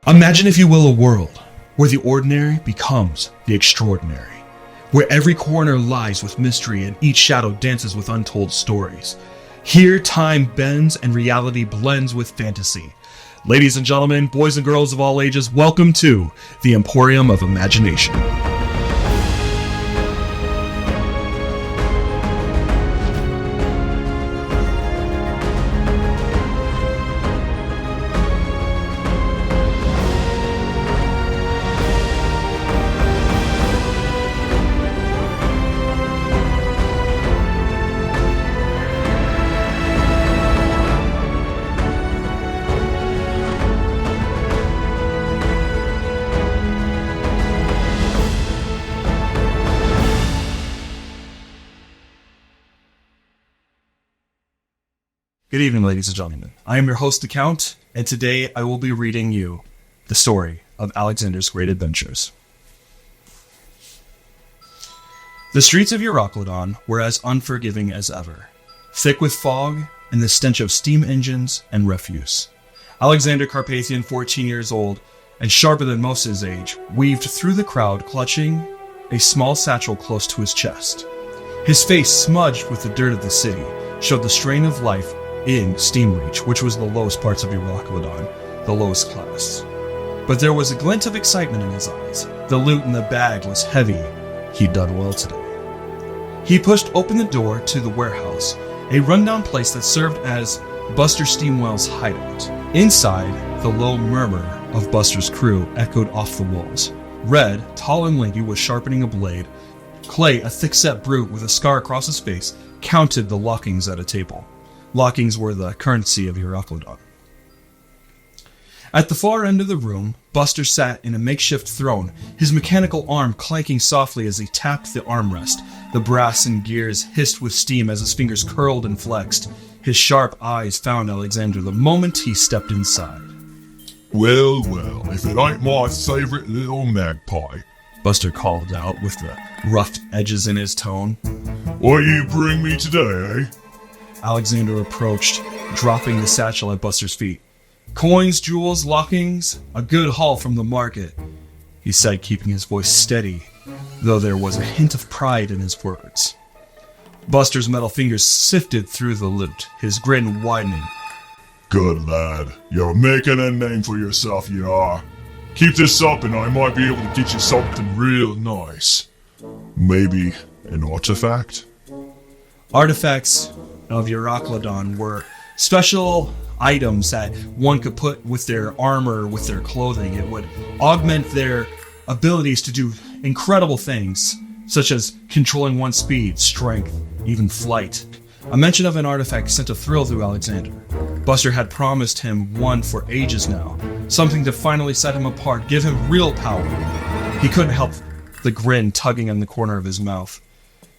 Imagine, if you will, a world where the ordinary becomes the extraordinary, where every corner lies with mystery and each shadow dances with untold stories. Here, time bends and reality blends with fantasy. Ladies and gentlemen, boys and girls of all ages, welcome to the Emporium of Imagination. Good evening, ladies and gentlemen. I am your host, the Count, and today I will be reading you the story of Alexander's great adventures. The streets of Eurocolydon were as unforgiving as ever, thick with fog and the stench of steam engines and refuse. Alexander Carpathian, 14 years old and sharper than most of his age, weaved through the crowd clutching a small satchel close to his chest. His face, smudged with the dirt of the city, showed the strain of life in Steamreach, which was the lowest parts of Eurocolydon, the lowest class. But there was a glint of excitement in his eyes. The loot in the bag was heavy. He'd done well today. He pushed open the door to the warehouse, a rundown place that served as Buster Steamwell's hideout. Inside, the low murmur of Buster's crew echoed off the walls. Red, tall and lanky, was sharpening a blade. Clay, a thick-set brute with a scar across his face, counted the lockings at a table. Lockings were the currency of Eurocolydon. At the far end of the room, Buster sat in a makeshift throne, his mechanical arm clanking softly as he tapped the armrest. The brass and gears hissed with steam as his fingers curled and flexed. His sharp eyes found Alexander the moment he stepped inside. Well, if it ain't my favorite little magpie, Buster called out with the rough edges in his tone. What you bring me today, eh? Alexander approached, dropping the satchel at Buster's feet. Coins, jewels, lockings, a good haul from the market, he said, keeping his voice steady, though there was a hint of pride in his words. Buster's metal fingers sifted through the loot, his grin widening. Good lad, you're making a name for yourself, you are. Keep this up and I might be able to get you something real nice. Maybe an artifact? Artifacts of Eurocolydon were special items that one could put with their armor, with their clothing. It would augment their abilities to do incredible things, such as controlling one's speed, strength, even flight. A mention of an artifact sent a thrill through Alexander. Buster had promised him one for ages now, something to finally set him apart, give him real power. He couldn't help the grin tugging in the corner of his mouth.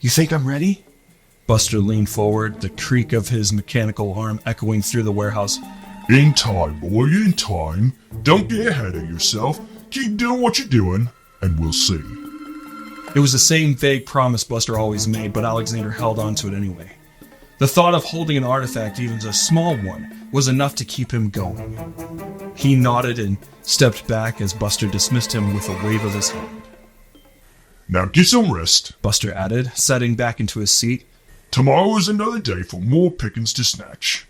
You think I'm ready? Buster leaned forward, the creak of his mechanical arm echoing through the warehouse. In time, boy, in time. Don't get ahead of yourself. Keep doing what you're doing, and we'll see. It was the same vague promise Buster always made, but Alexander held on to it anyway. The thought of holding an artifact, even a small one, was enough to keep him going. He nodded and stepped back as Buster dismissed him with a wave of his hand. Now get some rest, Buster added, settling back into his seat. Tomorrow is another day for more pickings to snatch.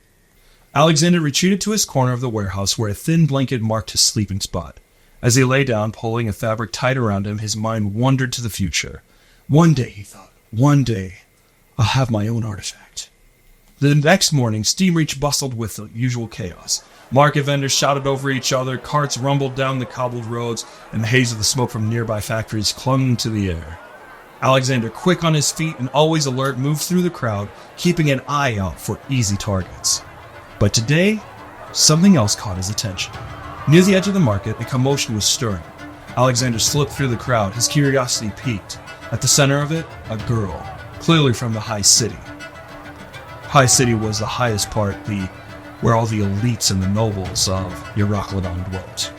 Alexander retreated to his corner of the warehouse where a thin blanket marked his sleeping spot. As he lay down, pulling a fabric tight around him, his mind wandered to the future. One day, he thought, one day, I'll have my own artifact. The next morning, Steamreach bustled with the usual chaos. Market vendors shouted over each other, carts rumbled down the cobbled roads, and the haze of the smoke from nearby factories clung to the air. Alexander, quick on his feet and always alert, moved through the crowd, keeping an eye out for easy targets. But today, something else caught his attention. Near the edge of the market, a commotion was stirring. Alexander slipped through the crowd, his curiosity piqued. At the center of it, a girl, clearly from the High City. High City was the highest part, where all the elites and the nobles of Eurocolydon dwelt.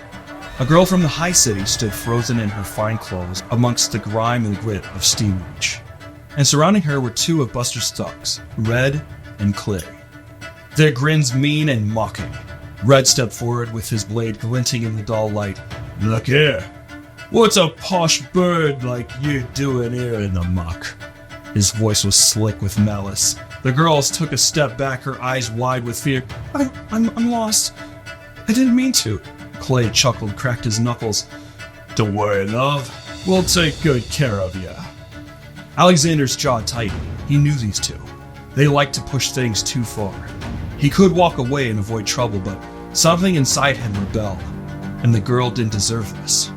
A girl from the High City stood frozen in her fine clothes amongst the grime and grit of Steamreach. And surrounding her were two of Buster's thugs, Red and Clay. Their grins mean and mocking. Red stepped forward with his blade glinting in the dull light. "Look here. What's a posh bird like you doing here in the muck?" His voice was slick with malice. The girls took a step back, her eyes wide with fear. I'm lost. I didn't mean to." Clay chuckled, cracked his knuckles. "Don't worry, love. We'll take good care of you." Alexander's jaw tightened. He knew these two. They liked to push things too far. He could walk away and avoid trouble, but something inside him rebelled, and the girl didn't deserve this.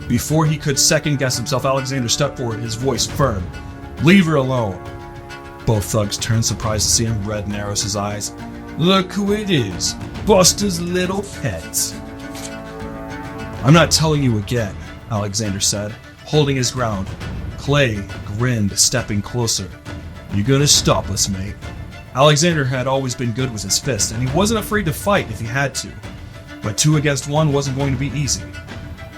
Before he could second-guess himself, Alexander stepped forward, his voice firm. "Leave her alone." Both thugs turned, surprised to see him. Red narrows his eyes. "Look who it is. Buster's little pet." "I'm not telling you again," Alexander said, holding his ground. Clay grinned, stepping closer. "You gonna stop us, mate?" Alexander had always been good with his fists, and he wasn't afraid to fight if he had to. But 2 against 1 wasn't going to be easy.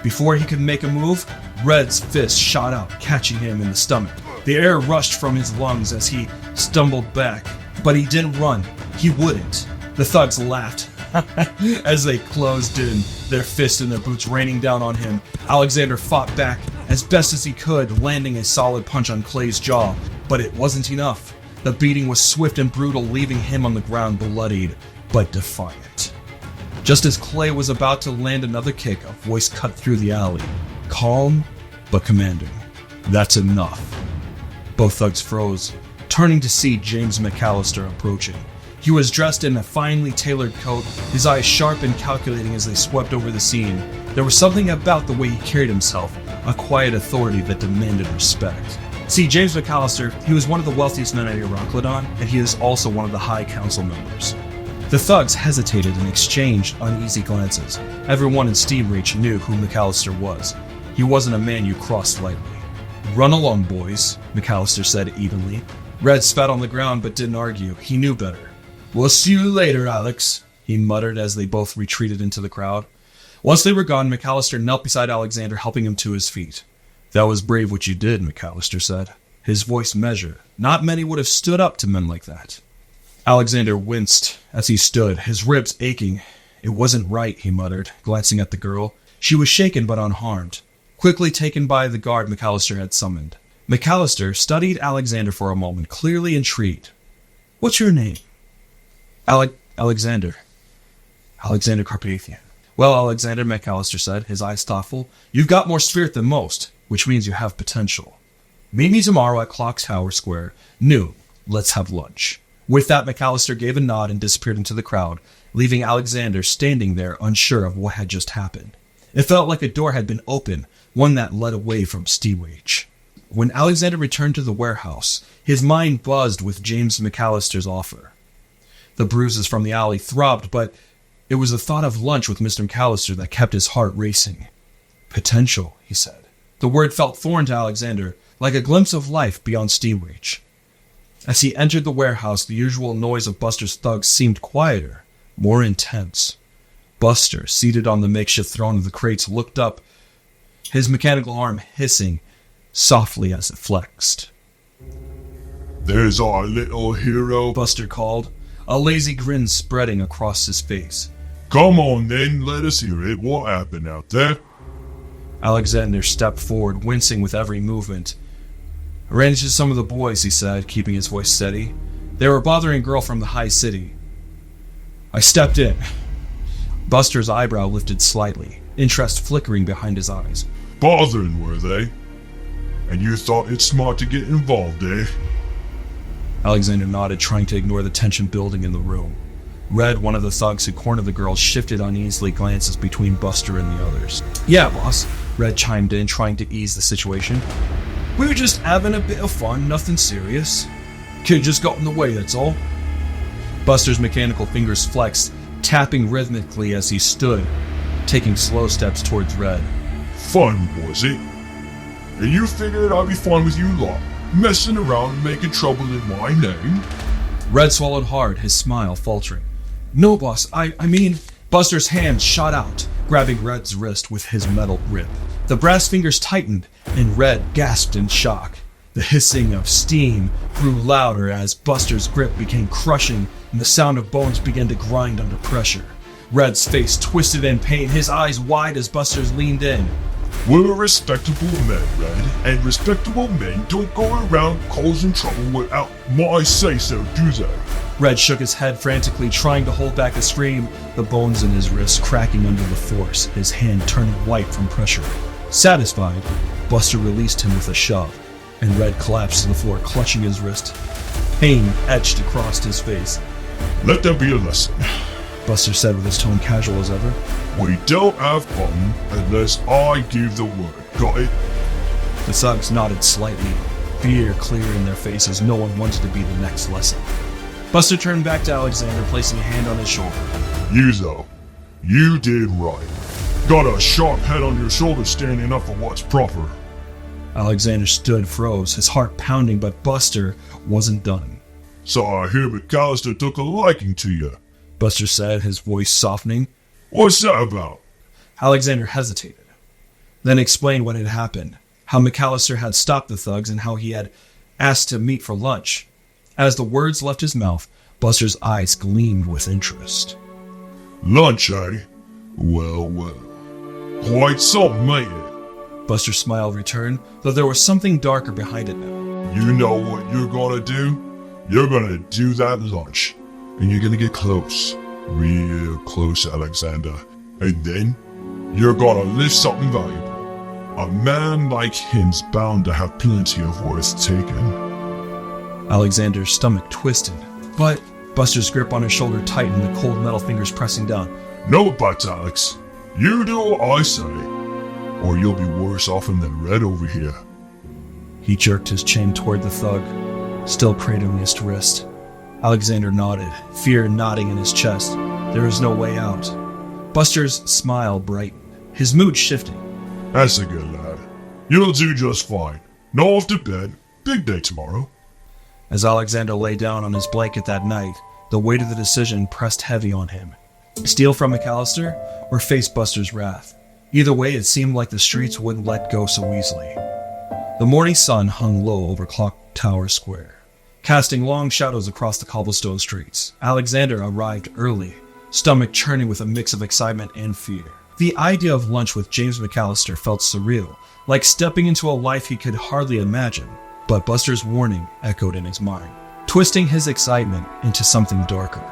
Before he could make a move, Red's fist shot out, catching him in the stomach. The air rushed from his lungs as he stumbled back, but he didn't run. He wouldn't. The thugs laughed as they closed in, their fists and their boots raining down on him. Alexander fought back as best as he could, landing a solid punch on Clay's jaw, but it wasn't enough. The beating was swift and brutal, leaving him on the ground bloodied, but defiant. Just as Clay was about to land another kick, a voice cut through the alley. Calm, but commanding. "That's enough." Both thugs froze, turning to see James McAllister approaching. He was dressed in a finely tailored coat, his eyes sharp and calculating as they swept over the scene. There was something about the way he carried himself, a quiet authority that demanded respect. See, James McAllister, he was one of the wealthiest men at Eurocolydon, and he is also one of the High Council members. The thugs hesitated and exchanged uneasy glances. Everyone in Steamreach knew who McAllister was. He wasn't a man you crossed lightly. "Run along, boys," McAllister said evenly. Red spat on the ground but didn't argue. He knew better. "We'll see you later, Alex," he muttered as they both retreated into the crowd. Once they were gone, McAllister knelt beside Alexander, helping him to his feet. "That was brave what you did," McAllister said, his voice measured. Not many would have stood up to men like that. Alexander winced as he stood, his ribs aching. "It wasn't right," he muttered, glancing at the girl. She was shaken but unharmed, quickly taken by the guard McAllister had summoned. McAllister studied Alexander for a moment, clearly intrigued. "What's your name?" Alexander. Alexander Carpathian." "Well, Alexander," McAllister said, his eyes thoughtful, "you've got more spirit than most, which means you have potential. Meet me tomorrow at Clock Tower Square, noon. Let's have lunch." With that, McAllister gave a nod and disappeared into the crowd, leaving Alexander standing there unsure of what had just happened. It felt like a door had been opened, one that led away from Steamreach. When Alexander returned to the warehouse, his mind buzzed with James McAllister's offer. The bruises from the alley throbbed, but it was the thought of lunch with Mr. McAllister that kept his heart racing. "Potential," he said. The word felt foreign to Alexander, like a glimpse of life beyond Steamreach. As he entered the warehouse, the usual noise of Buster's thugs seemed quieter, more intense. Buster, seated on the makeshift throne of the crates, looked up, his mechanical arm hissing softly as it flexed. "There's our little hero," Buster called, a lazy grin spreading across his face. "Come on then, let us hear it. What happened out there?" Alexander stepped forward, wincing with every movement. "I ran into some of the boys," he said, keeping his voice steady. "They were bothering a girl from the high city. I stepped in." Buster's eyebrow lifted slightly, interest flickering behind his eyes. "Bothering, were they? And you thought it smart to get involved, eh?" Alexander nodded, trying to ignore the tension building in the room. Red, one of the thugs who cornered the girl, shifted uneasily glances between Buster and the others. "Yeah, boss," Red chimed in, trying to ease the situation. "We were just having a bit of fun, nothing serious. Kid just got in the way, that's all." Buster's mechanical fingers flexed, tapping rhythmically as he stood, taking slow steps towards Red. "Fun, was it? And you figured I'd be fun with you lot, messing around and making trouble in my name?" Red swallowed hard, his smile faltering. "No, boss, I mean..." Buster's hand shot out, grabbing Red's wrist with his metal grip. The brass fingers tightened, and Red gasped in shock. The hissing of steam grew louder as Buster's grip became crushing, and the sound of bones began to grind under pressure. Red's face twisted in pain, his eyes wide as Buster's leaned in. We're respectable men, Red, and respectable men don't go around causing trouble without my say-so, do they? Red shook his head frantically, trying to hold back a scream, the bones in his wrist cracking under the force, his hand turning white from pressure. Satisfied, Buster released him with a shove, and Red collapsed to the floor, clutching his wrist. Pain etched across his face. Let that be a lesson, Buster said with his tone casual as ever. We don't have fun unless I give the word. Got it? The thugs nodded slightly, fear clear in their faces. No one wanted to be the next lesson. Buster turned back to Alexander, placing a hand on his shoulder. You, though, you did right. Got a sharp head on your shoulder standing up for what's proper. Alexander stood, froze, his heart pounding, but Buster wasn't done. So I hear McAllister took a liking to you, Buster said, his voice softening. What's that about? Alexander hesitated, then explained what had happened, how McAllister had stopped the thugs and how he had asked to meet for lunch. As the words left his mouth, Buster's eyes gleamed with interest. Lunch, eh? Well. Quite something, ain't it? Buster's smile returned, though there was something darker behind it now. You know what you're gonna do? You're gonna do that lunch, and you're gonna get close. Real close, Alexander. And then, you're gonna lift something valuable. A man like him's bound to have plenty of worth taken. Alexander's stomach twisted, but Buster's grip on his shoulder tightened, the cold metal fingers pressing down. No buts, Alex. You do what I say, or you'll be worse off than Red over here. He jerked his chin toward the thug, still cradling his wrist. Alexander nodded, fear knotting in his chest. There was no way out. Buster's smile brightened, his mood shifting. That's a good lad. You'll do just fine. Now off to bed. Big day tomorrow. As Alexander lay down on his blanket that night, the weight of the decision pressed heavy on him. Steal from McAllister or face Buster's wrath? Either way, it seemed like the streets wouldn't let go so easily. The morning sun hung low over Clock Tower Square, casting long shadows across the cobblestone streets. Alexander arrived early, stomach churning with a mix of excitement and fear. The idea of lunch with James McAllister felt surreal, like stepping into a life he could hardly imagine. But Buster's warning echoed in his mind, twisting his excitement into something darker.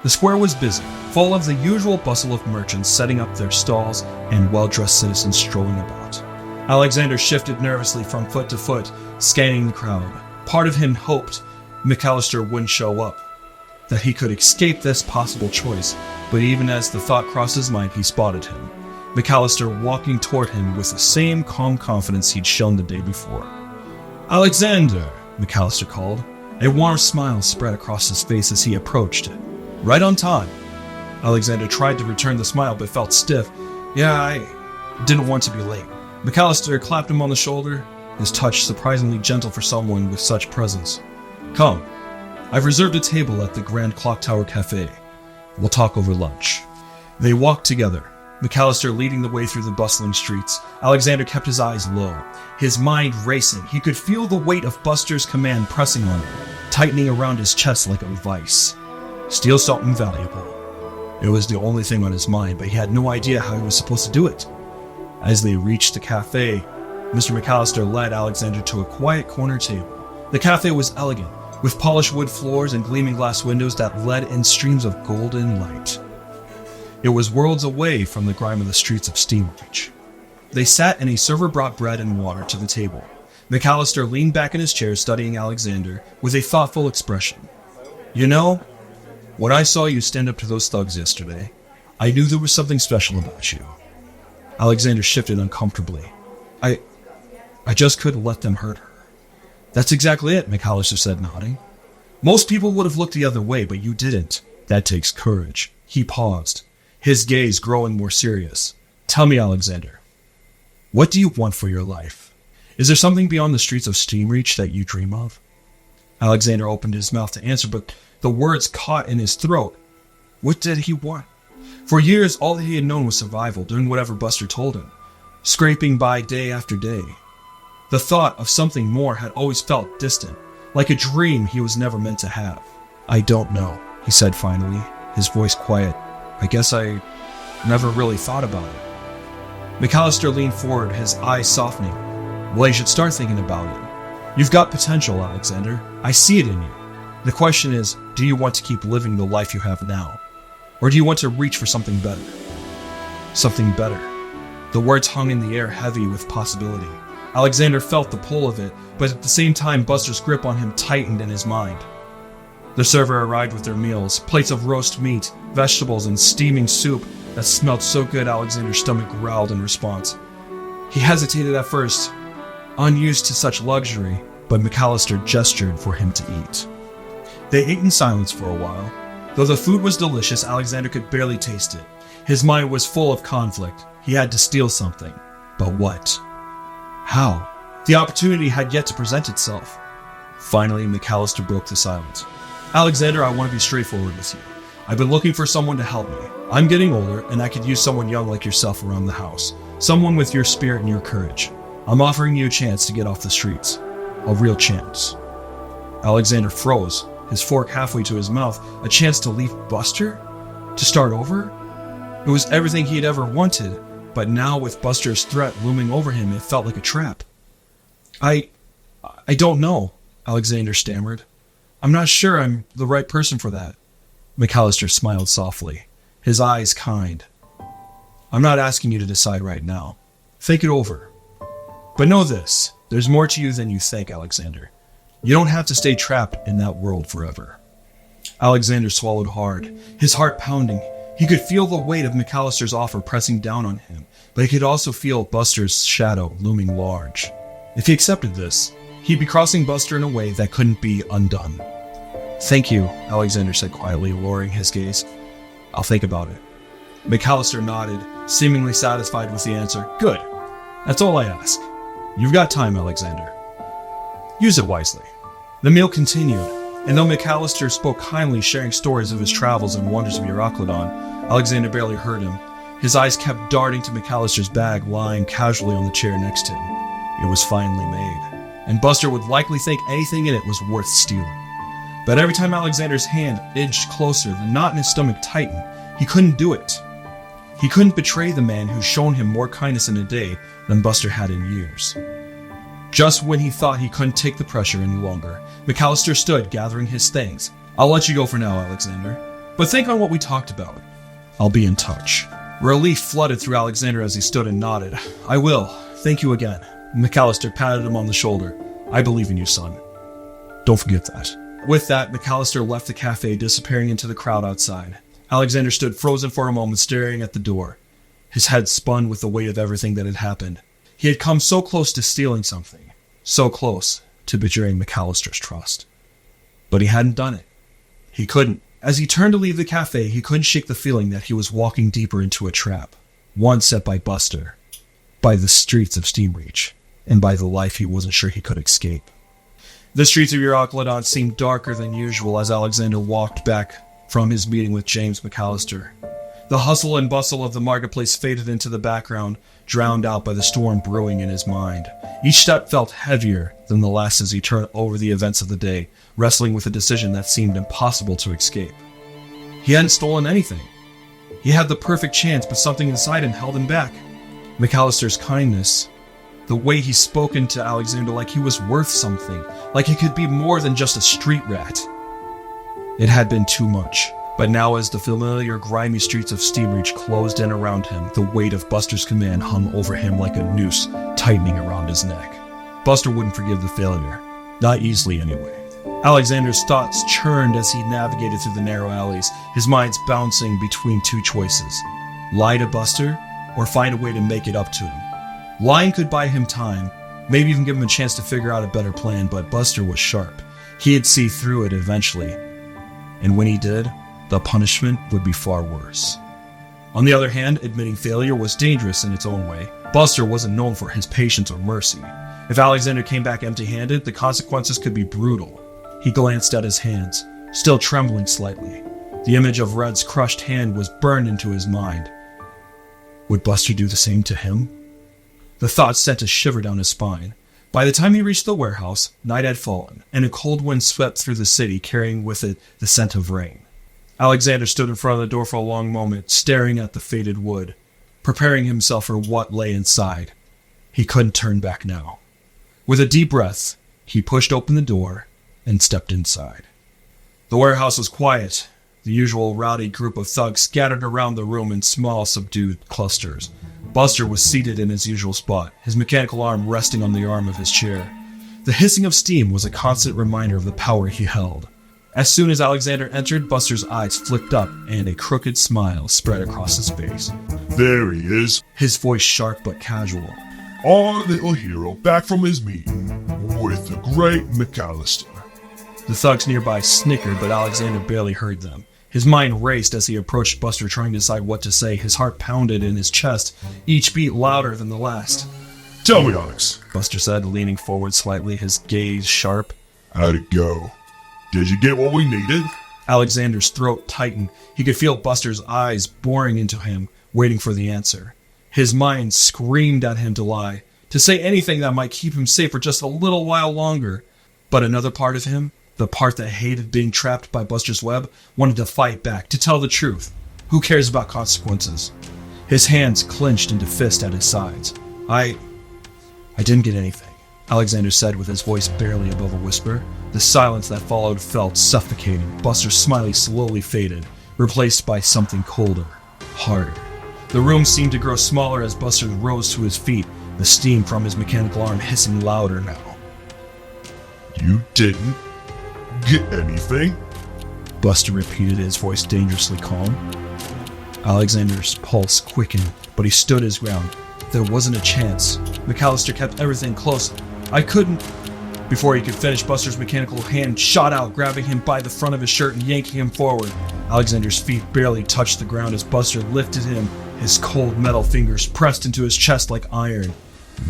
The square was busy, full of the usual bustle of merchants setting up their stalls and well-dressed citizens strolling about. Alexander shifted nervously from foot to foot, scanning the crowd. Part of him hoped McAllister wouldn't show up, that he could escape this possible choice, but even as the thought crossed his mind, he spotted him, McAllister walking toward him with the same calm confidence he'd shown the day before. "Alexander," McAllister called. A warm smile spread across his face as he approached. "Right on time." Alexander tried to return the smile but felt stiff. "Yeah, I didn't want to be late." McAllister clapped him on the shoulder, his touch surprisingly gentle for someone with such presence. "Come, I've reserved a table at the Grand Clock Tower Cafe. We'll talk over lunch." They walked together, McAllister leading the way through the bustling streets. Alexander kept his eyes low, his mind racing. He could feel the weight of Buster's command pressing on him, tightening around his chest like a vice. Steal something valuable. It was the only thing on his mind, but he had no idea how he was supposed to do it. As they reached the cafe, Mr. McAllister led Alexander to a quiet corner table. The cafe was elegant, with polished wood floors and gleaming glass windows that led in streams of golden light. It was worlds away from the grime of the streets of Steamreach. They sat and a server brought bread and water to the table. McAllister leaned back in his chair, studying Alexander with a thoughtful expression. "You know, when I saw you stand up to those thugs yesterday, I knew there was something special about you." Alexander shifted uncomfortably. I just couldn't let them hurt her." "That's exactly it," McAllister said, nodding. "Most people would have looked the other way, but you didn't. That takes courage." He paused, his gaze growing more serious. "Tell me, Alexander, what do you want for your life? Is there something beyond the streets of Steamreach that you dream of?" Alexander opened his mouth to answer, but the words caught in his throat. What did he want? For years, all that he had known was survival, doing whatever Buster told him, scraping by day after day. The thought of something more had always felt distant, like a dream he was never meant to have. I don't know, he said finally, his voice quiet. I guess I never really thought about it. McAllister leaned forward, his eyes softening. Well, you should start thinking about it. You've got potential, Alexander. I see it in you. The question is, do you want to keep living the life you have now? Or do you want to reach for something better? Something better. The words hung in the air heavy with possibility. Alexander felt the pull of it, but at the same time Buster's grip on him tightened in his mind. The server arrived with their meals, plates of roast meat, vegetables, and steaming soup that smelled so good Alexander's stomach growled in response. He hesitated at first, unused to such luxury, but McAllister gestured for him to eat. They ate in silence for a while. Though the food was delicious, Alexander could barely taste it. His mind was full of conflict. He had to steal something. But what? How? The opportunity had yet to present itself. Finally, McAllister broke the silence. Alexander, I want to be straightforward with you. I've been looking for someone to help me. I'm getting older, and I could use someone young like yourself around the house. Someone with your spirit and your courage. I'm offering you a chance to get off the streets. A real chance. Alexander froze, his fork halfway to his mouth. A chance to leave Buster? To start over? It was everything he'd ever wanted, but now with Buster's threat looming over him, it felt like a trap. I don't know, Alexander stammered. I'm not sure I'm the right person for that. McAllister smiled softly, his eyes kind. I'm not asking you to decide right now. Think it over. But know this, there's more to you than you think, Alexander. You don't have to stay trapped in that world forever. Alexander swallowed hard, his heart pounding. He could feel the weight of McAllister's offer pressing down on him, but he could also feel Buster's shadow looming large. If he accepted this, he'd be crossing Buster in a way that couldn't be undone. Thank you, Alexander said quietly, lowering his gaze. I'll think about it. McAllister nodded, seemingly satisfied with the answer. Good. That's all I ask. You've got time, Alexander. Use it wisely. The meal continued, and though McAllister spoke kindly, sharing stories of his travels and wonders of Eurocolydon, Alexander barely heard him. His eyes kept darting to McAllister's bag lying casually on the chair next to him. It was finely made, and Buster would likely think anything in it was worth stealing. But every time Alexander's hand edged closer, the knot in his stomach tightened. He couldn't do it. He couldn't betray the man who'd shown him more kindness in a day than Buster had in years. Just when he thought he couldn't take the pressure any longer, McAllister stood, gathering his things. I'll let you go for now, Alexander. But think on what we talked about. I'll be in touch. Relief flooded through Alexander as he stood and nodded. I will. Thank you again. McAllister patted him on the shoulder. I believe in you, son. Don't forget that. With that, McAllister left the cafe, disappearing into the crowd outside. Alexander stood frozen for a moment, staring at the door. His head spun with the weight of everything that had happened. He had come so close to stealing something. So close to betraying McAllister's trust. But he hadn't done it. He couldn't. As he turned to leave the cafe, he couldn't shake the feeling that he was walking deeper into a trap. One set by Buster. By the streets of Steamreach. And by the life he wasn't sure he could escape. The streets of Eurocolydon seemed darker than usual as Alexander walked back from his meeting with James McAllister. The hustle and bustle of the marketplace faded into the background, drowned out by the storm brewing in his mind. Each step felt heavier than the last as he turned over the events of the day, wrestling with a decision that seemed impossible to escape. He hadn't stolen anything. He had the perfect chance, but something inside him held him back. McAllister's kindness, the way he spoken to Alexander like he was worth something, like he could be more than just a street rat. It had been too much. But now as the familiar grimy streets of Steamreach closed in around him, the weight of Buster's command hung over him like a noose tightening around his neck. Buster wouldn't forgive the failure. Not easily, anyway. Alexander's thoughts churned as he navigated through the narrow alleys, his mind bouncing between two choices. Lie to Buster, or find a way to make it up to him. Lying could buy him time, maybe even give him a chance to figure out a better plan, but Buster was sharp. He'd see through it eventually. And when he did, the punishment would be far worse. On the other hand, admitting failure was dangerous in its own way. Buster wasn't known for his patience or mercy. If Alexander came back empty-handed, the consequences could be brutal. He glanced at his hands, still trembling slightly. The image of Red's crushed hand was burned into his mind. Would Buster do the same to him? The thought sent a shiver down his spine. By the time he reached the warehouse, night had fallen, and a cold wind swept through the city, carrying with it the scent of rain. Alexander stood in front of the door for a long moment, staring at the faded wood, preparing himself for what lay inside. He couldn't turn back now. With a deep breath, he pushed open the door and stepped inside. The warehouse was quiet. The usual rowdy group of thugs scattered around the room in small, subdued clusters. Buster was seated in his usual spot, his mechanical arm resting on the arm of his chair. The hissing of steam was a constant reminder of the power he held. As soon as Alexander entered, Buster's eyes flicked up and a crooked smile spread across his face. There he is, his voice sharp but casual. Our little hero back from his meeting with the great McAllister. The thugs nearby snickered, but Alexander barely heard them. His mind raced as he approached Buster, trying to decide what to say. His heart pounded in his chest, each beat louder than the last. Tell me, Alex, Buster said, leaning forward slightly, his gaze sharp. How'd it go? Did you get what we needed? Alexander's throat tightened. He could feel Buster's eyes boring into him, waiting for the answer. His mind screamed at him to lie, to say anything that might keep him safe for just a little while longer. But another part of him, the part that hated being trapped by Buster's web, wanted to fight back, to tell the truth. Who cares about consequences? His hands clenched into fists at his sides. I didn't get anything, Alexander said with his voice barely above a whisper. The silence that followed felt suffocating. Buster's smile slowly faded, replaced by something colder, harder. The room seemed to grow smaller as Buster rose to his feet, the steam from his mechanical arm hissing louder now. You didn't get anything? Buster repeated, his voice dangerously calm. Alexander's pulse quickened, but he stood his ground. There wasn't a chance. McAllister kept everything close. I couldn't... Before he could finish, Buster's mechanical hand shot out, grabbing him by the front of his shirt and yanking him forward. Alexander's feet barely touched the ground as Buster lifted him, his cold metal fingers pressed into his chest like iron.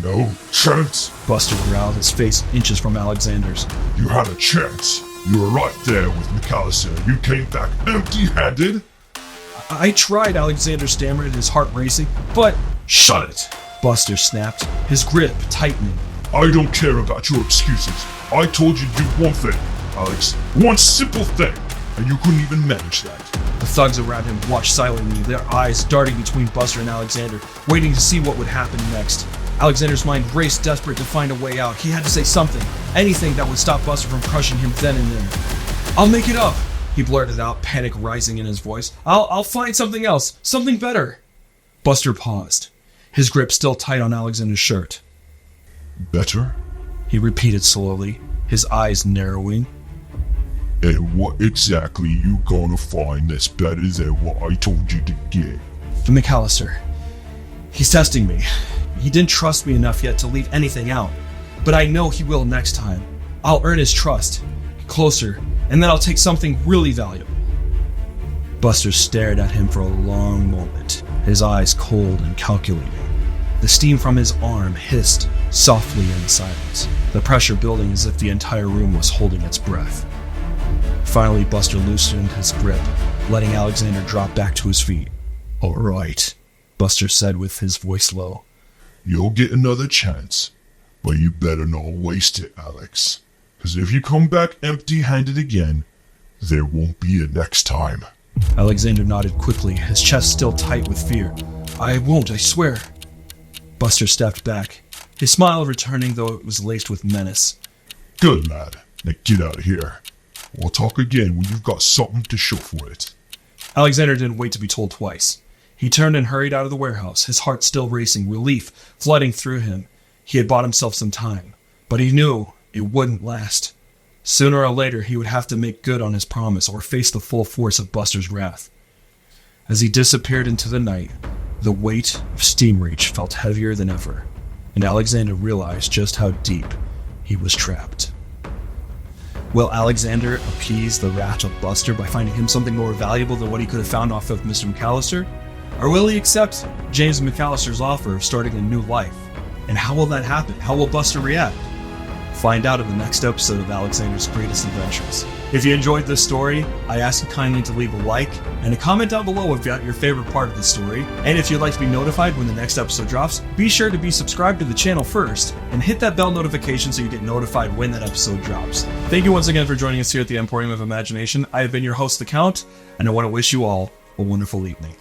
No chance, Buster growled, his face inches from Alexander's. You had a chance. You were right there with McAllister. You came back empty-handed. I tried, Alexander stammered, his heart racing, but... Shut it, Buster snapped, his grip tightening. I don't care about your excuses. I told you to do one thing, Alex. One simple thing, and you couldn't even manage that. The thugs around him watched silently, their eyes darting between Buster and Alexander, waiting to see what would happen next. Alexander's mind raced, desperate to find a way out. He had to say something, anything that would stop Buster from crushing him then and there. I'll make it up, he blurted out, panic rising in his voice. I'll find something else, something better. Buster paused, his grip still tight on Alexander's shirt. Better? He repeated slowly, his eyes narrowing. And what exactly you gonna find that's better than what I told you to get? The McAllister. He's testing me. He didn't trust me enough yet to leave anything out. But I know he will next time. I'll earn his trust. Closer, and then I'll take something really valuable. Buster stared at him for a long moment, his eyes cold and calculating. The steam from his arm hissed softly in the silence, the pressure building as if the entire room was holding its breath. Finally, Buster loosened his grip, letting Alexander drop back to his feet. All right, Buster said with his voice low. You'll get another chance, but you better not waste it, Alex. Because if you come back empty-handed again, there won't be a next time. Alexander nodded quickly, his chest still tight with fear. I won't, I swear. Buster stepped back, his smile returning though it was laced with menace. Good lad, now get out of here. We'll talk again when you've got something to show for it. Alexander didn't wait to be told twice. He turned and hurried out of the warehouse, his heart still racing, relief flooding through him. He had bought himself some time, but he knew it wouldn't last. Sooner or later, he would have to make good on his promise or face the full force of Buster's wrath. As he disappeared into the night, the weight of Steamreach felt heavier than ever, and Alexander realized just how deep he was trapped. Will Alexander appease the wrath of Buster by finding him something more valuable than what he could have found off of Mr. McAllister? Or will he accept James McAllister's offer of starting a new life? And how will that happen? How will Buster react? Find out in the next episode of Alexander's Greatest Adventures. If you enjoyed this story, I ask you kindly to leave a like and a comment down below if you got your favorite part of the story. And if you'd like to be notified when the next episode drops, be sure to be subscribed to the channel first and hit that bell notification so you get notified when that episode drops. Thank you once again for joining us here at the Emporium of Imagination. I have been your host, The Count, and I want to wish you all a wonderful evening.